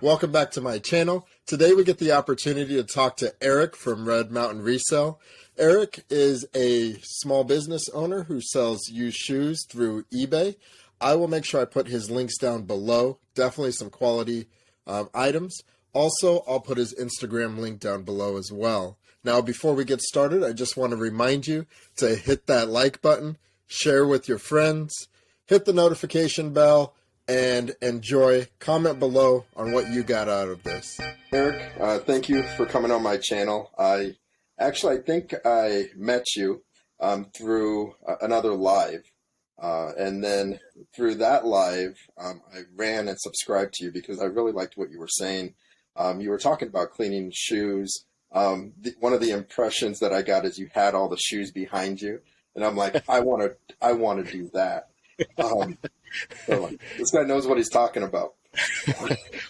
Welcome back to my channel. Today we get the opportunity to talk to Eric from Mountain Resell. Eric is a small business owner who sells used shoes through eBay. I will make sure I put his links down below. Definitely some quality items. Also, I'll put his Instagram link down below as well. Now, before we get started, I just want to remind you to hit that like button, share with your friends, hit the notification bell, and enjoy. Comment below on what you got out of this. Eric, thank you for coming on my channel. I think I met you through another live. And then through that live, I ran and subscribed to you because I really liked what you were saying. You were talking about cleaning shoes. One of the impressions that I got is you had all the shoes behind you. And I'm like, I want to do that. So like, this guy knows what he's talking about.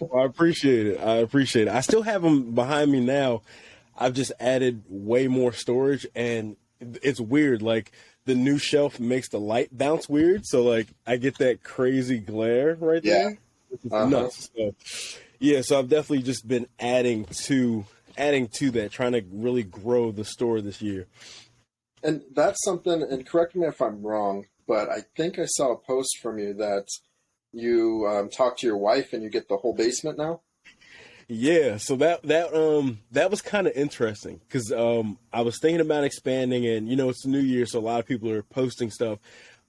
Well, I appreciate it. I still have them behind me now. I've just added way more storage, and it's weird. Like, the new shelf makes the light bounce weird, so like I get that crazy glare right there. It's nuts. So I've definitely just been adding to that, trying to really grow the store this year. And that's something, and correct me if I'm wrong, but I think I saw a post from you that you talk to your wife and you get the whole basement now. Yeah, so that was kind of interesting because I was thinking about expanding, and it's the new year, so a lot of people are posting stuff,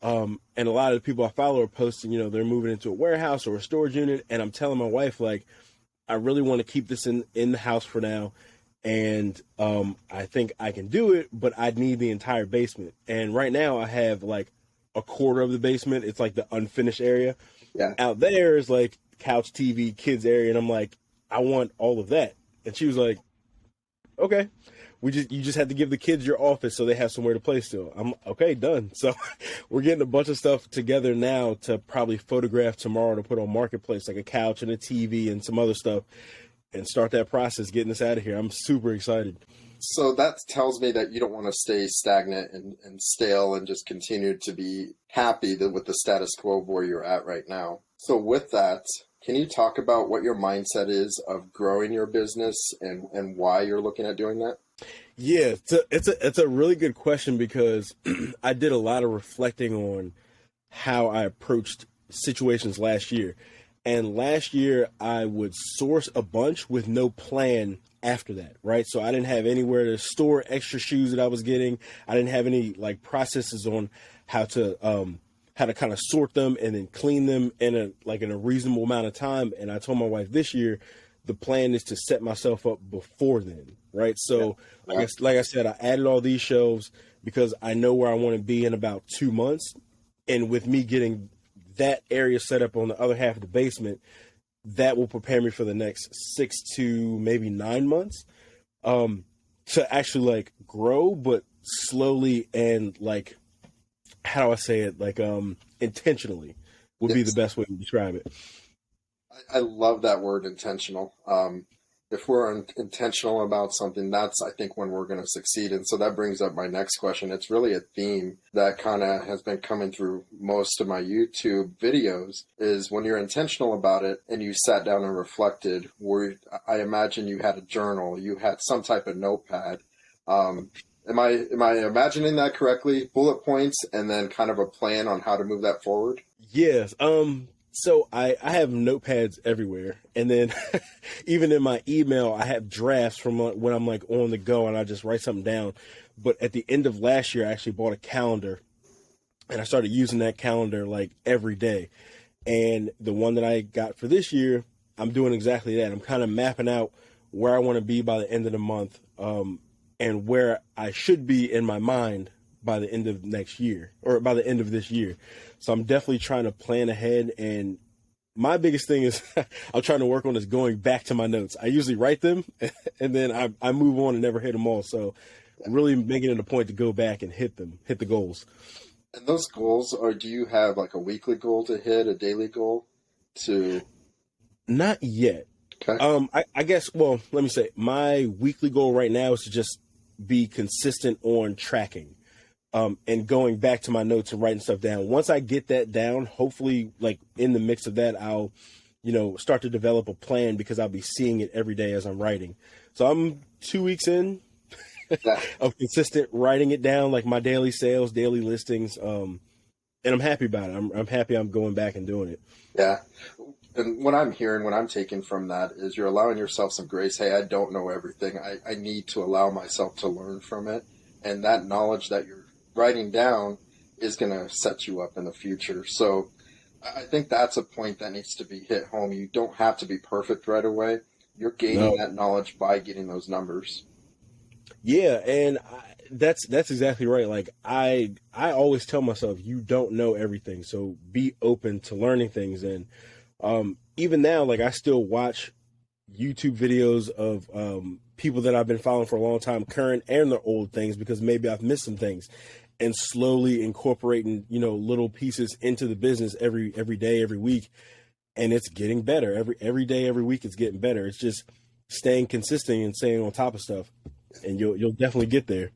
and a lot of the people I follow are posting, they're moving into a warehouse or a storage unit, and I'm telling my wife, like, I really want to keep this in the house for now, and I think I can do it, but I need the entire basement, and right now I have like a quarter of the basement. It's like the unfinished area. Yeah. Out there is like couch, TV, kids area, and I'm like, I want all of that. And she was like, okay, you just have to give the kids your office so they have somewhere to play still. I'm okay, done. So we're getting a bunch of stuff together now to probably photograph tomorrow to put on Marketplace, like a couch and a TV and some other stuff, and start that process, getting us out of here. I'm super excited. So that tells me that you don't want to stay stagnant and stale and just continue to be happy with the status quo of where you're at right now. So with that, can you talk about what your mindset is of growing your business and why you're looking at doing that? Yeah, it's a really good question because I did a lot of reflecting on how I approached situations last year. And last year I would source a bunch with no plan after that, right? So I didn't have anywhere to store extra shoes that I was getting. I didn't have any like processes on how to kind of sort them and then clean them in a reasonable amount of time. And I told my wife this year, the plan is to set myself up before then, right? So like I said, I added all these shelves because I know where I want to be in about 2 months. And with me getting that area set up on the other half of the basement, that will prepare me for the next 6 to maybe 9 months to actually like grow, but slowly and like, how do I say it? Like, intentionally would be the best way to describe it. I love that word, intentional. If we're intentional about something, that's, I think, when we're going to succeed. And so that brings up my next question. It's really a theme that kind of has been coming through most of my YouTube videos is when you're intentional about it and you sat down and reflected, I imagine you had a journal, you had some type of notepad. Am I imagining that correctly? Bullet points and then kind of a plan on how to move that forward? Yes. So I have notepads everywhere. And then even in my email, I have drafts from when I'm like on the go and I just write something down. But at the end of last year, I actually bought a calendar and I started using that calendar like every day. And the one that I got for this year, I'm doing exactly that. I'm kind of mapping out where I want to be by the end of the month. And where I should be in my mind by the end of next year or by the end of this year. So I'm definitely trying to plan ahead. And my biggest thing is I'm trying to work on is going back to my notes. I usually write them and then I move on and never hit them all. So really making it a point to go back and hit the goals. And those goals do you have like a weekly goal to hit, a daily goal to? Not yet. Okay. I guess, well, let me say my weekly goal right now is to just be consistent on tracking, and going back to my notes and writing stuff down. Once I get that down, hopefully like in the mix of that, I'll, start to develop a plan because I'll be seeing it every day as I'm writing. So I'm 2 weeks in Yeah. of consistent writing it down, like my daily sales, daily listings. And I'm happy about it. I'm happy I'm going back and doing it. Yeah. And what I'm hearing, what I'm taking from that is you're allowing yourself some grace. Hey, I don't know everything. I need to allow myself to learn from it. And that knowledge that you're writing down is going to set you up in the future. So I think that's a point that needs to be hit home. You don't have to be perfect right away. You're gaining that knowledge by getting those numbers. Yeah, and that's exactly right. Like I always tell myself, you don't know everything, so be open to learning things. And even now, like I still watch YouTube videos of people that I've been following for a long time, current and the old things, because maybe I've missed some things, and slowly incorporating little pieces into the business every day, every week, and it's getting better. Every day, every week, it's getting better. It's just staying consistent and staying on top of stuff, and you'll definitely get there.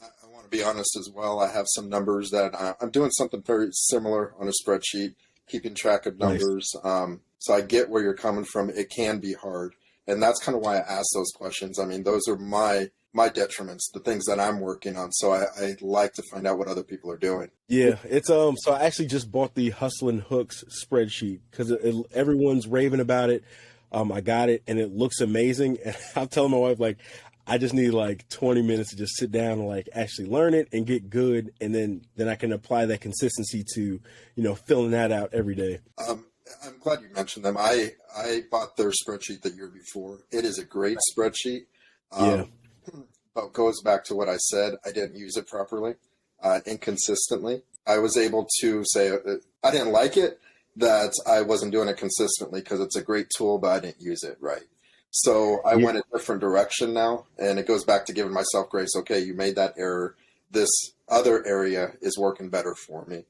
And I want to be honest as well. I have some numbers that I'm doing something very similar on a spreadsheet, keeping track of numbers. Nice. So I get where you're coming from. It can be hard. And that's kind of why I ask those questions. I mean, those are my detriments, the things that I'm working on. So I like to find out what other people are doing. Yeah, it's so I actually just bought the Hustle and Hooks spreadsheet because everyone's raving about it. I got it and it looks amazing. And I'm telling my wife, like, I just need like 20 minutes to just sit down and like actually learn it and get good. And then I can apply that consistency to, filling that out every day. I'm glad you mentioned them. I bought their spreadsheet the year before. It is a great spreadsheet. But goes back to what I said. I didn't use it properly, inconsistently. I was able to say I didn't like it, that I wasn't doing it consistently because it's a great tool, but I didn't use it right. So I went a different direction now, and it goes back to giving myself grace. Okay, you made that error. This other area is working better for me.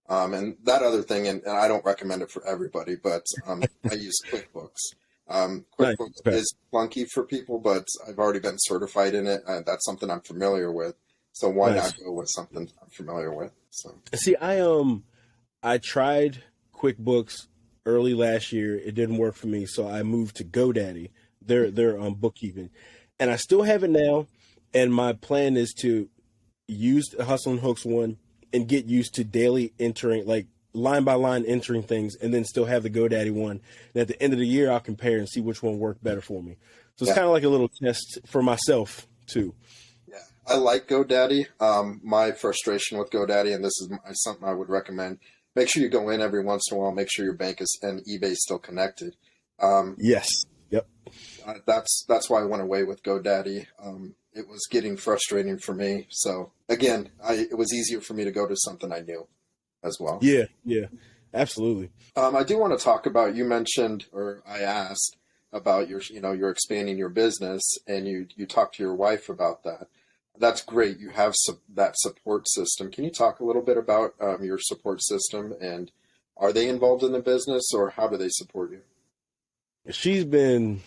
And that other thing, and I don't recommend it for everybody, but I use QuickBooks. QuickBooks is clunky for people, but I've already been certified in it. That's something I'm familiar with. So why not go with something I'm familiar with? So see, I tried QuickBooks early last year. It didn't work for me, so I moved to GoDaddy. Their bookkeeping, and I still have it now. And my plan is to use the Hustle and Hooks one and get used to daily entering, like line by line entering things, and then still have the GoDaddy one. And at the end of the year, I'll compare and see which one worked better for me. So it's kind of like a little test for myself too. Yeah, I like GoDaddy. My frustration with GoDaddy, and this is something I would recommend, make sure you go in every once in a while, make sure your bank and eBay is still connected. Yes. Yep. That's why I went away with GoDaddy. It was getting frustrating for me. So again, it was easier for me to go to something I knew as well. Yeah, absolutely. I do want to talk about, you mentioned, or I asked about you're expanding your business, and you talked to your wife about that. That's great. You have that support system. Can you talk a little bit about your support system, and are they involved in the business, or how do they support you? She's been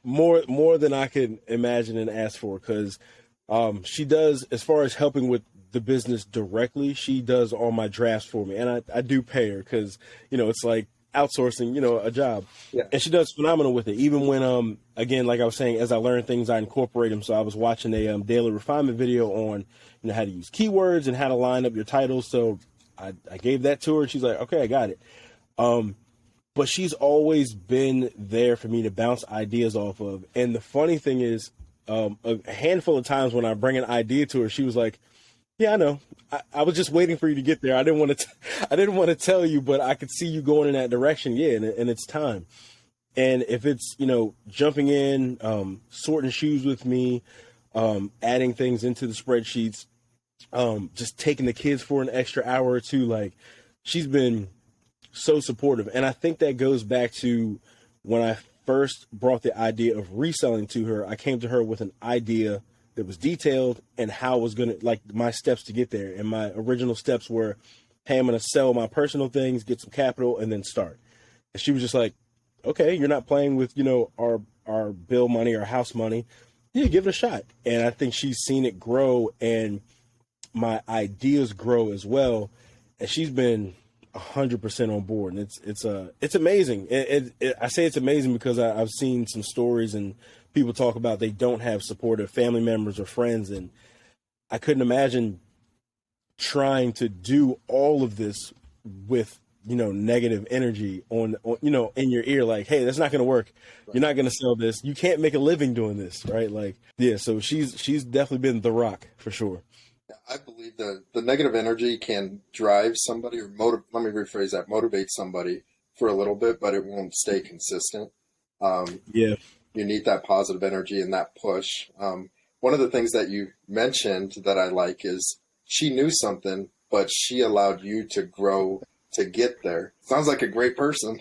more than I could imagine and ask for, because she does, as far as helping with the business directly, she does all my drafts for me, and I do pay her because it's like outsourcing a job. Yeah. And she does phenomenal with it. Even when again, like I was saying, as I learn things, I incorporate them. So I was watching a daily refinement video on how to use keywords and how to line up your titles. So I gave that to her, and she's like, okay, I got it. But she's always been there for me to bounce ideas off of. And the funny thing is, a handful of times when I bring an idea to her, she was like, yeah, I know. I was just waiting for you to get there. I didn't want to tell you, but I could see you going in that direction. Yeah. And it's time. And if it's, jumping in, sorting shoes with me, adding things into the spreadsheets, just taking the kids for an extra hour or two, like, she's been so supportive. And I think that goes back to when I first brought the idea of reselling to her. I came to her with an idea that was detailed and how I was going to, like, my steps to get there. And my original steps were, hey, I'm going to sell my personal things, get some capital, and then start. And she was just like, okay, you're not playing with, our bill money, our house money. Yeah, give it a shot. And I think she's seen it grow and my ideas grow as well. And she's been 100% on board, and it's amazing. I say it's amazing because I've seen some stories and people talk about they don't have supportive family members or friends, and I couldn't imagine trying to do all of this with negative energy on in your ear, like, hey, that's not going to work. Right. You're not going to sell this. You can't make a living doing this, right? Like, yeah. So she's definitely been the rock for sure. I believe the negative energy can drive somebody or let me rephrase that, motivate somebody for a little bit, but it won't stay consistent. Yeah. You need that positive energy and that push. One of the things that you mentioned that I like is she knew something, but she allowed you to grow to get there. Sounds like a great person.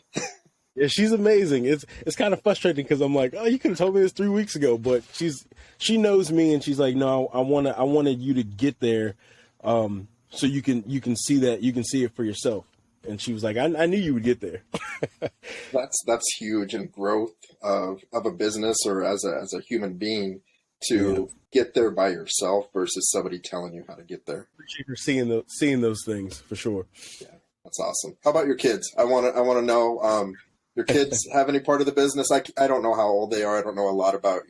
Yeah, she's amazing. It's kind of frustrating because I'm like, oh, you could have told me this 3 weeks ago, but she knows me and she's like, no, I wanted you to get there, so you can see that, you can see it for yourself. And she was like, I knew you would get there. That's huge in growth of a business or as a human being to get there by yourself versus somebody telling you how to get there. Appreciate her seeing those things for sure. Yeah, that's awesome. How about your kids? I want to know. Your kids have any part of the business? I don't know how old they are. I don't know a lot about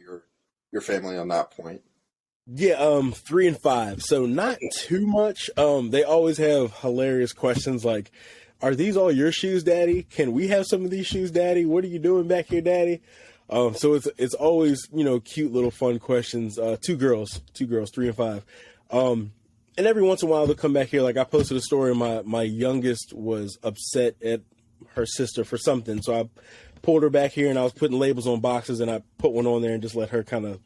your family on that point. Yeah, 3 and 5. So not too much. They always have hilarious questions like, are these all your shoes, Daddy? Can we have some of these shoes, Daddy? What are you doing back here, Daddy? So it's always, cute little fun questions. Two girls, 3 and 5. And every once in a while they'll come back here. Like I posted a story. My youngest was upset at her sister for something, so I pulled her back here and I was putting labels on boxes and I put one on there and just let her kind of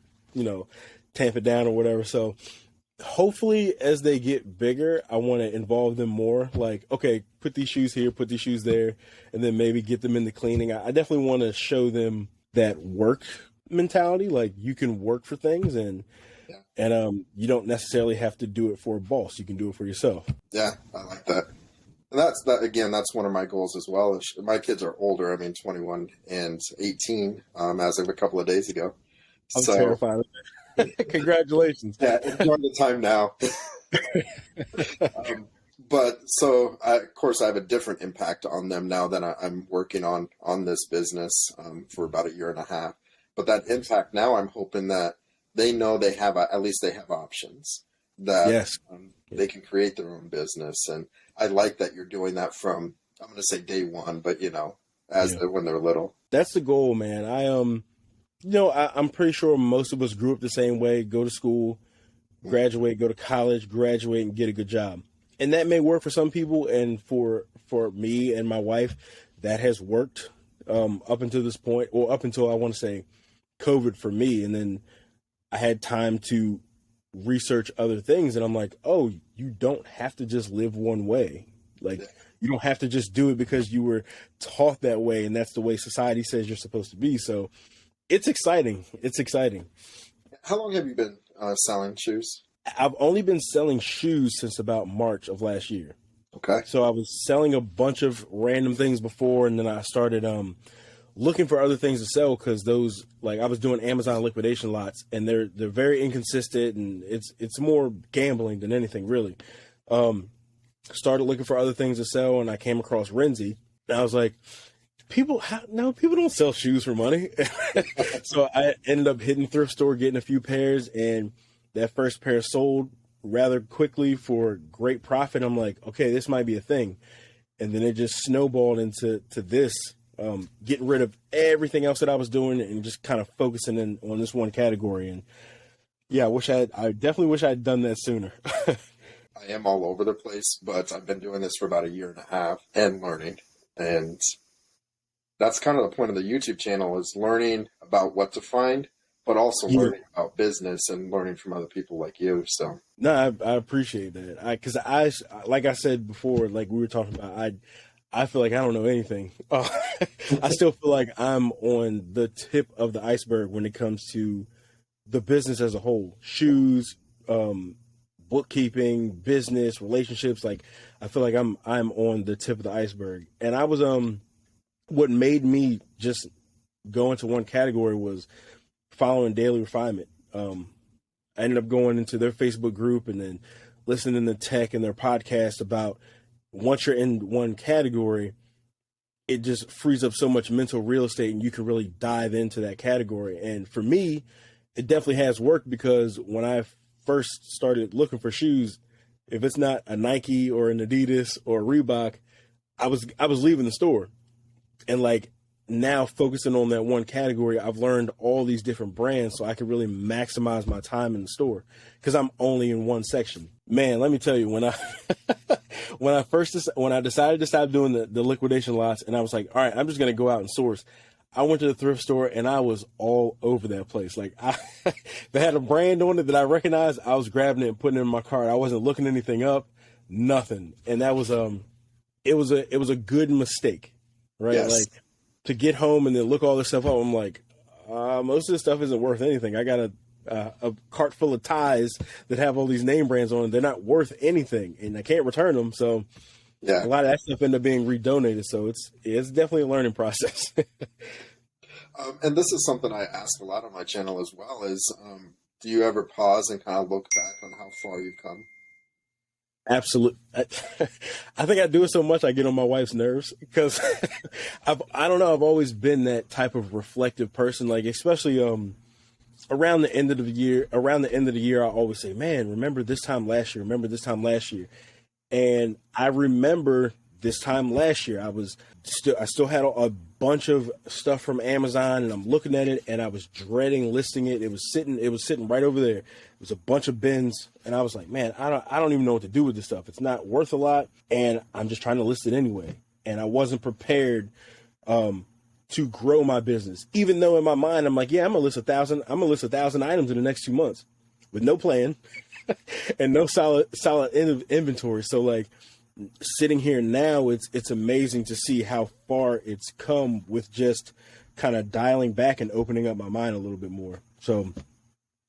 tamp it down or whatever. So hopefully as they get bigger, I want to involve them more, like, okay, put these shoes here, put these shoes there, and then maybe get them into cleaning. I definitely want to show them that work mentality, like you can work for things and you don't necessarily have to do it for a boss, you can do it for yourself. Yeah, I like that. And that's one of my goals as well. My kids are older. I mean, 21 and 18 as of a couple of days ago. I'm terrified of that. Congratulations. Yeah, enjoy the time now. But so, of course, I have a different impact on them now that I'm working on this business for about a year and a half. But that impact now, I'm hoping that they know they have at least they have options that they can create their own business. And I like that you're doing that from, I'm going to say day one, but when they're little. That's the goal, man. I'm pretty sure most of us grew up the same way, go to school, graduate, go to college, graduate, and get a good job. And that may work for some people. And for me and my wife, that has worked up until this point, or up until I want to say COVID for me. And then I had time to research other things. And I'm like, oh, you don't have to just live one way. Like, you don't have to just do it because you were taught that way. And that's the way society says you're supposed to be. So it's exciting. It's exciting. How long have you been selling shoes? I've only been selling shoes since about March of last year. Okay. So I was selling a bunch of random things before, and then I started looking for other things to sell because those, like, I was doing Amazon liquidation lots, and they're very inconsistent, and it's more gambling than anything really. Started looking for other things to sell, and I came across Renzi, and I was like, people don't sell shoes for money. So I ended up hitting thrift store, getting a few pairs, and that first pair sold rather quickly for great profit. I'm like, okay, this might be a thing. And then it just snowballed into this, getting rid of everything else that I was doing and just kind of focusing in on this one category. And yeah, I definitely wish I had done that sooner. I am all over the place, but I've been doing this for about a year and a half and learning. And that's kind of the point of the YouTube channel, is learning about what to find, but also learning about business and learning from other people like you. So no, I appreciate that. Because I like I said before, like we were talking about, I feel like I don't know anything. I still feel like I'm on the tip of the iceberg when it comes to the business as a whole, shoes, bookkeeping, business, relationships. Like I feel like I'm on the tip of the iceberg. And I was what made me just go into one category was following Daily Refinement. I ended up going into their Facebook group and then listening to tech and their podcast about once you're in one category, it just frees up so much mental real estate and you can really dive into that category. And for me, it definitely has worked, because when I first started looking for shoes, if it's not a Nike or an Adidas or a Reebok, I was leaving the store. And like now focusing on that one category, I've learned all these different brands so I can really maximize my time in the store, because I'm only in one section. Man, let me tell you, when I when I decided to stop doing the liquidation lots, and I was like, all right, I'm just going to go out and source. I went to the thrift store and I was all over that place. Like if it had a brand on it that I recognized, I was grabbing it and putting it in my cart. I wasn't looking anything up, nothing. And that was it was a good mistake, right? Yes. Like to get home and then look all this stuff up. I'm like, most of this stuff isn't worth anything. I got a cart full of ties that have all these name brands on it. They're not worth anything, and I can't return them. So yeah, a lot of that stuff ended up being redonated. So it's definitely a learning process. and this is something I ask a lot on my channel as well, is do you ever pause and kind of look back on how far you've come? Absolutely. I think I do it so much I get on my wife's nerves, because I don't know, I've always been that type of reflective person, like especially around the end of the year, I always say, man, remember this time last year. And I remember this time last year, I still had a bunch of stuff from Amazon, and I'm looking at it and I was dreading listing it. It was sitting right over there. It was a bunch of bins, and I was like, man, I don't even know what to do with this stuff. It's not worth a lot, and I'm just trying to list it anyway. And I wasn't prepared to grow my business, even though in my mind I'm like, yeah, I'm gonna list 1,000 items in the next 2 months with no plan and no solid inventory. So like sitting here now, it's amazing to see how far it's come with just kind of dialing back and opening up my mind a little bit more. So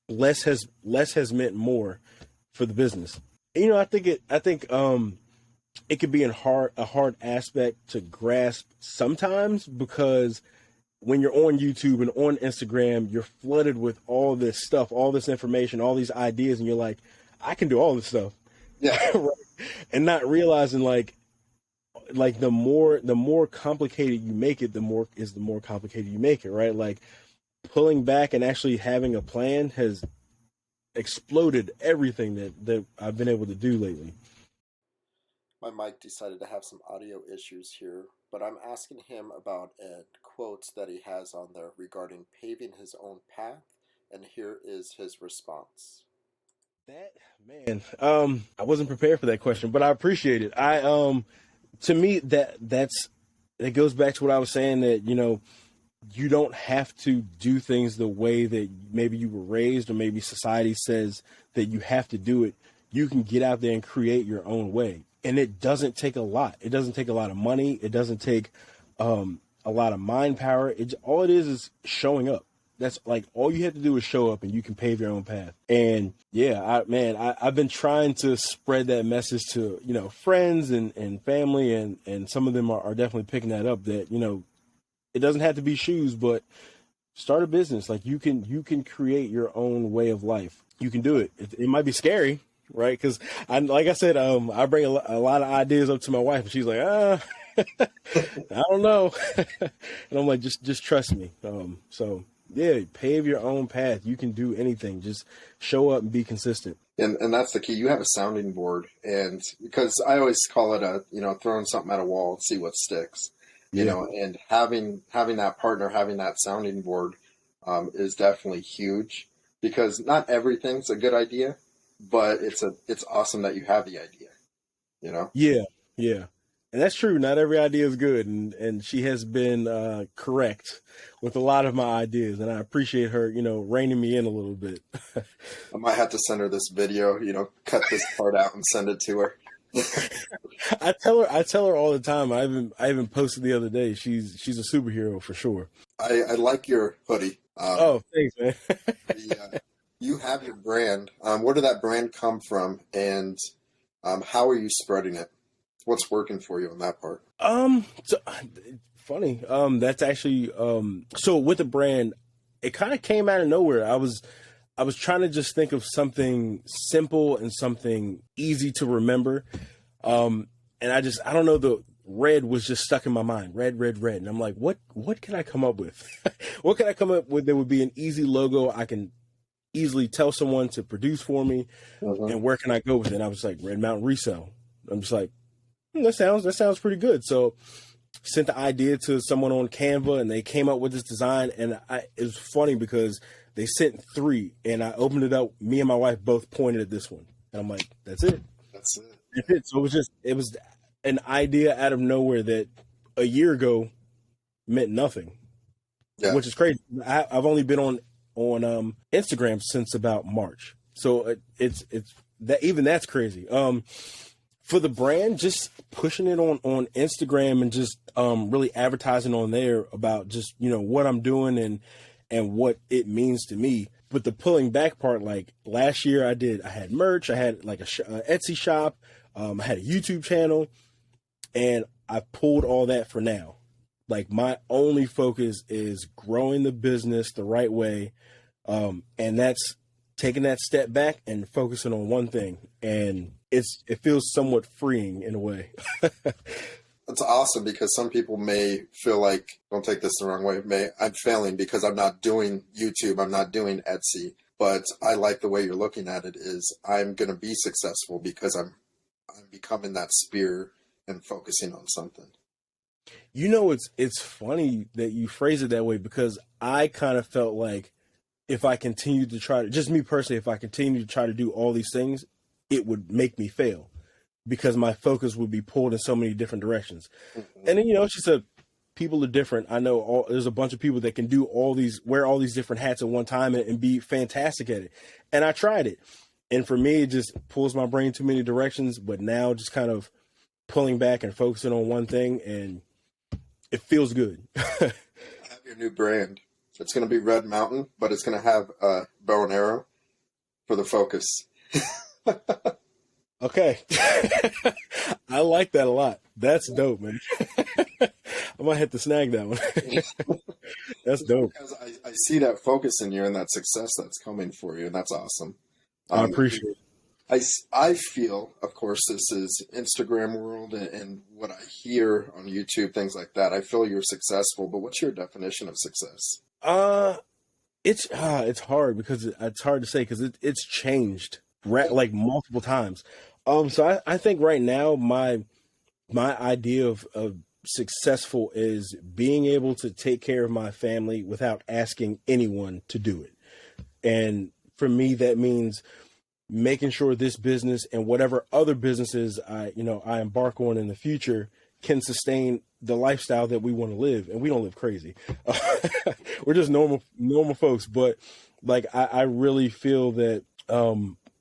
less has meant more for the business. You know, I think it could be a hard aspect to grasp sometimes, because when you're on YouTube and on Instagram, you're flooded with all this stuff, all this information, all these ideas, and you're like, I can do all this stuff. Yeah. Right? And not realizing like the more complicated you make it, the more complicated you make it, right? Like pulling back and actually having a plan has exploded everything that I've been able to do lately. My mic decided to have some audio issues here, but I'm asking him about a quote that he has on there regarding paving his own path, and here is his response. That man, I wasn't prepared for that question, but I appreciate it. To me, that goes back to what I was saying, that you don't have to do things the way that maybe you were raised, or maybe society says that you have to do it. You can get out there and create your own way. And it doesn't take a lot. It doesn't take a lot of money. It doesn't take a lot of mind power. All it is showing up. That's like all you have to do is show up, and you can pave your own path. And yeah, I've been trying to spread that message to friends and family, and some of them are definitely picking that up. That it doesn't have to be shoes, but start a business. Like you can create your own way of life. You can do it. It might be scary, right? Because like I said, I bring a lot of ideas up to my wife, and she's like, I don't know. And I'm like, just trust me. So yeah, pave your own path. You can do anything. Just show up and be consistent. And that's the key. You have a sounding board, and because I always call it throwing something at a wall and see what sticks. And having that partner, having that sounding board is definitely huge, because not everything's a good idea, but it's awesome that you have the idea, Yeah. And that's true. Not every idea is good. And she has been correct with a lot of my ideas. And I appreciate her, reining me in a little bit. I might have to send her this video, cut this part out and send it to her. I tell her all the time. I even posted the other day. She's a superhero for sure. I like your hoodie. Oh, thanks, man. You have your brand. Where did that brand come from, and how are you spreading it? What's working for you on that part? So, funny. That's actually so with the brand, it kind of came out of nowhere. I was trying to just think of something simple and something easy to remember. I don't know, the red was just stuck in my mind. Red, red, red. And I'm like, what can I come up with? What can I come up with that would be an easy logo I can easily tell someone to produce for me? And where can I go with it? And I was like, Red Mountain Resell. I'm just like, that sounds pretty good. So sent the idea to someone on Canva, and they came up with this design. And it was funny because they sent 3, and I opened it up. Me and my wife both pointed at this one, and I'm like, that's it. That's it. That's it. So it was an idea out of nowhere that a year ago meant nothing, which is crazy. I've only been on Instagram since about March, so it's that, even that's crazy. For the brand, just pushing it on Instagram and just really advertising on there about just, what I'm doing and what it means to me. But the pulling back part, like last year I had merch, I had like a Etsy shop, I had a YouTube channel, and I pulled all that for now. Like, my only focus is growing the business the right way. And that's taking that step back and focusing on one thing. And it feels somewhat freeing in a way. That's awesome, because some people may feel like, don't take this the wrong way, I'm failing because I'm not doing YouTube, I'm not doing Etsy. But I like the way you're looking at it, is I'm going to be successful because I'm becoming that spear and focusing on something. It's funny that you phrase it that way, because I kind of felt like if I continued to try to, just me personally, if I continued to try to do all these things, it would make me fail, because my focus would be pulled in so many different directions. And then, she said, people are different. I know there's a bunch of people that can wear all these different hats at one time and be fantastic at it. And I tried it. And for me, it just pulls my brain too many directions. But now just kind of pulling back and focusing on one thing, and it feels good. I have your new brand. It's going to be Red Mountain, but it's going to have a bow and arrow for the focus. Okay. I like that a lot. That's dope, man. I might have to snag that one. That's dope. Because I see that focus in you and that success that's coming for you, and that's awesome. I appreciate it. I feel, of course, this is Instagram world and what I hear on YouTube, things like that. I feel you're successful, but what's your definition of success? It's hard, because it's hard to say, because it's changed like multiple times. So I think right now my idea of successful is being able to take care of my family without asking anyone to do it. And for me, that means making sure this business and whatever other businesses I embark on in the future can sustain the lifestyle that we want to live. And we don't live crazy. We're just normal folks. But like, I really feel that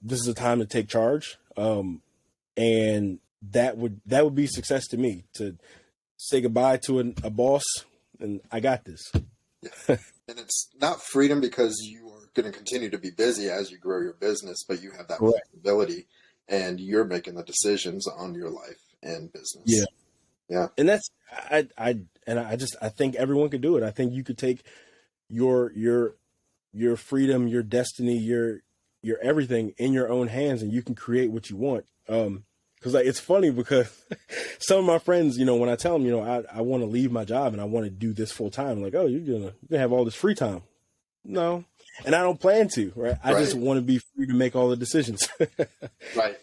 this is a time to take charge. And that would be success to me, to say goodbye to a boss, and I got this. And it's not freedom, because you are going to continue to be busy as you grow your business, but you have that flexibility, and you're making the decisions on your life and business. Yeah. And that's I think everyone could do it. I think you could take your freedom, your destiny, your everything in your own hands, and you can create what you want. Cause like, it's funny, because some of my friends, when I tell them, I want to leave my job and I want to do this full time, like, oh, you're gonna have all this free time. No. And I don't plan to, right? I just want to be free to make all the decisions. Right.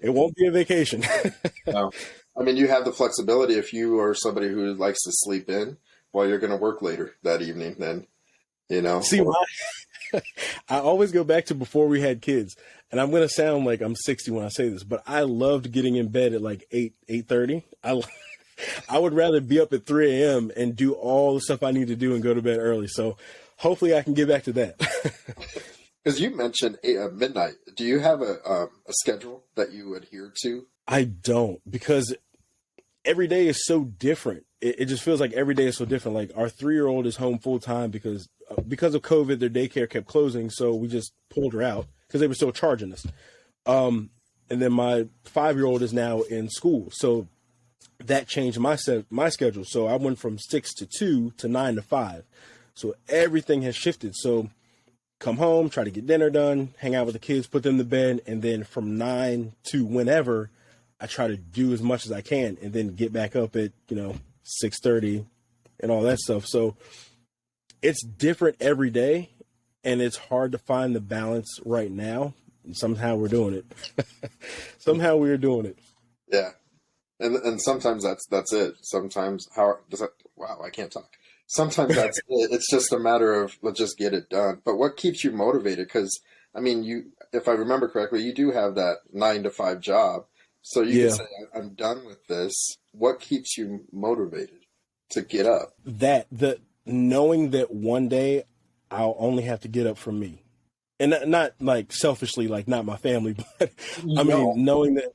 It won't be a vacation. No. I mean, you have the flexibility. If you are somebody who likes to sleep in while you're going to work later that evening, then, See, I always go back to before we had kids, and I'm going to sound like I'm 60 when I say this, but I loved getting in bed at like 8:30. I would rather be up at 3 a.m. and do all the stuff I need to do and go to bed early. So hopefully I can get back to that. Because you mentioned midnight. Do you have a schedule that you adhere to? I don't, because every day is so different. It just feels like every day is so different. Like, our 3-year-old is home full time because of COVID, their daycare kept closing. So we just pulled her out because they were still charging us. And then my 5-year-old is now in school. So that changed my schedule. So I went from 6 to 2 to 9 to 5. So everything has shifted. So come home, try to get dinner done, hang out with the kids, put them to bed. And then from 9 to whenever, I try to do as much as I can and then get back up at, 6:30 and all that stuff. So it's different every day, and it's hard to find the balance right now. And somehow we're doing it. Somehow we're doing it. Yeah. And sometimes that's it. Sometimes how does that? Wow, I can't talk. Sometimes that's it. It's just a matter of let's just get it done. But what keeps you motivated? Because I mean, if I remember correctly, you do have that 9 to 5 job. So you Yeah. can say, I'm done with this. What keeps you motivated to get up? The knowing that one day I'll only have to get up for me, and not like selfishly, like not my family, but I mean, knowing that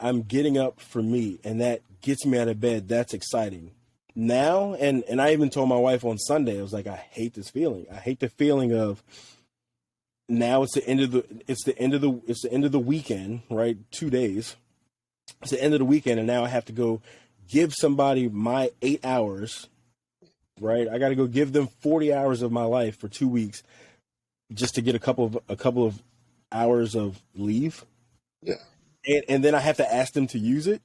I'm getting up for me, and that gets me out of bed. That's exciting now. And I even told my wife on Sunday, I was like, I hate this feeling. I hate the feeling of now it's the end of the weekend, right? 2 days. It's the end of the weekend, and now I have to go give somebody my 8 hours, right? I got to go give them 40 hours of my life for 2 weeks just to get a couple of hours of leave. Yeah. And then I have to ask them to use it.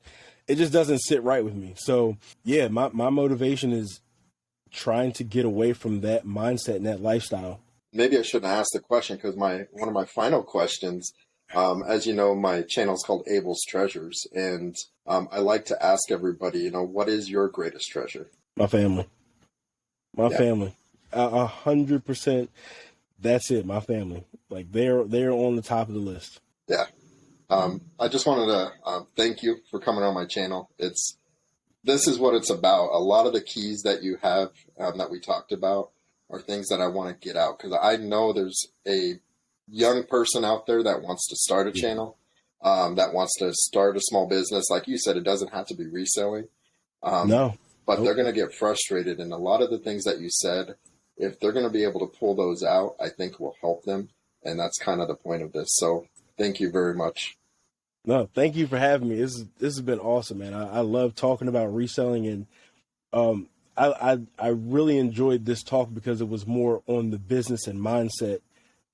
It just doesn't sit right with me. So yeah, my motivation is trying to get away from that mindset and that lifestyle. Maybe I shouldn't ask the question because one of my final questions, as you know, my channel is called Abel's Treasures, and I like to ask everybody, what is your greatest treasure? My family. My family. 100%. That's it. My family. Like they're on the top of the list. Yeah. I just wanted to thank you for coming on my channel. This is what it's about. A lot of the keys that you have that we talked about are things that I want to get out because I know there's a young person out there that wants to start a channel, that wants to start a small business. Like you said, it doesn't have to be reselling. No. But they're going to get frustrated. And a lot of the things that you said, if they're going to be able to pull those out, I think will help them. And that's kind of the point of this. So thank you very much. No, thank you for having me. This has been awesome, man. I love talking about reselling, and I really enjoyed this talk because it was more on the business and mindset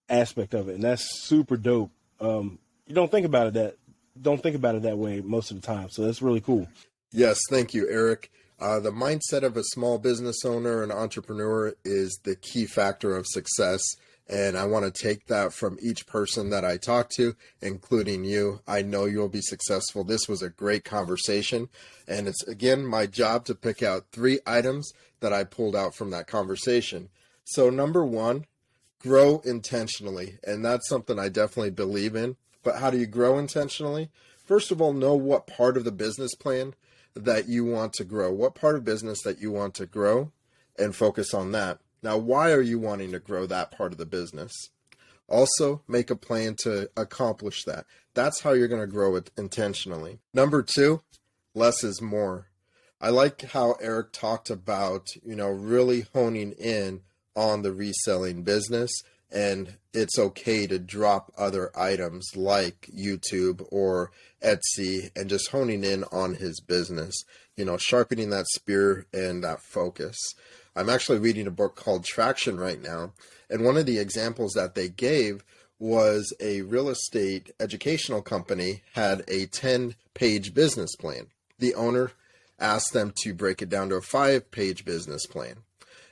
aspect of it, and that's super dope. You don't think about it that way most of the time, so that's really cool. Yes, thank you, Eric. The mindset of a small business owner and entrepreneur is the key factor of success. And I want to take that from each person that I talk to, including you. I know you'll be successful. This was a great conversation. And it's, again, my job to pick out 3 items that I pulled out from that conversation. So number 1, grow intentionally. And that's something I definitely believe in. But how do you grow intentionally? First of all, know what part of the business plan that you want to grow, what part of business that you want to grow, and focus on that. Now, why are you wanting to grow that part of the business? Also, make a plan to accomplish that. That's how you're going to grow it intentionally. Number 2, less is more. I like how Eric talked about, really honing in on the reselling business, and it's okay to drop other items like YouTube or Etsy and just honing in on his business, sharpening that spear and that focus. I'm actually reading a book called Traction right now, and one of the examples that they gave was a real estate educational company had a 10-page business plan. The owner asked them to break it down to a 5-page business plan,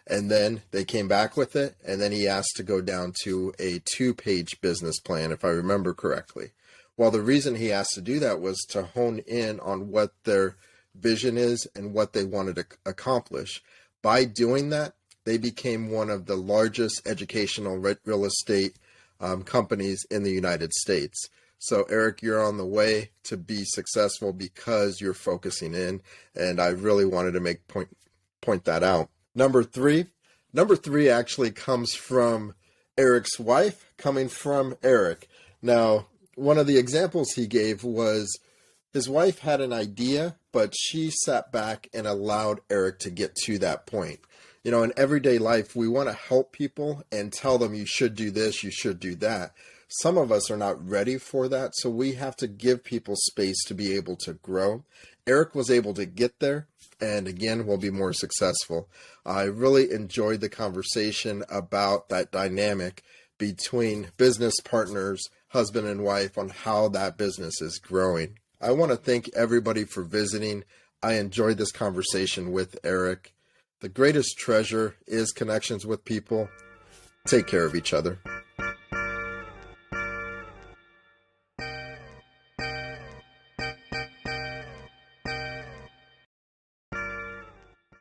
and then they came back with it, and then he asked to go down to a 2-page business plan, if I remember correctly. Well, the reason he asked to do that was to hone in on what their vision is and what they wanted to accomplish. By doing that, they became one of the largest educational real estate companies in the United States. So, Eric, you're on the way to be successful because you're focusing in, and I really wanted to point that out. Number three actually comes from Eric's wife, coming from Eric. Now, one of the examples he gave was his wife had an idea, but she sat back and allowed Eric to get to that point. In everyday life, we want to help people and tell them you should do this, you should do that. Some of us are not ready for that, so we have to give people space to be able to grow. Eric was able to get there, and again, will be more successful. I really enjoyed the conversation about that dynamic between business partners, husband and wife on how that business is growing. I want to thank everybody for visiting. I enjoyed this conversation with Eric. The greatest treasure is connections with people. Take care of each other.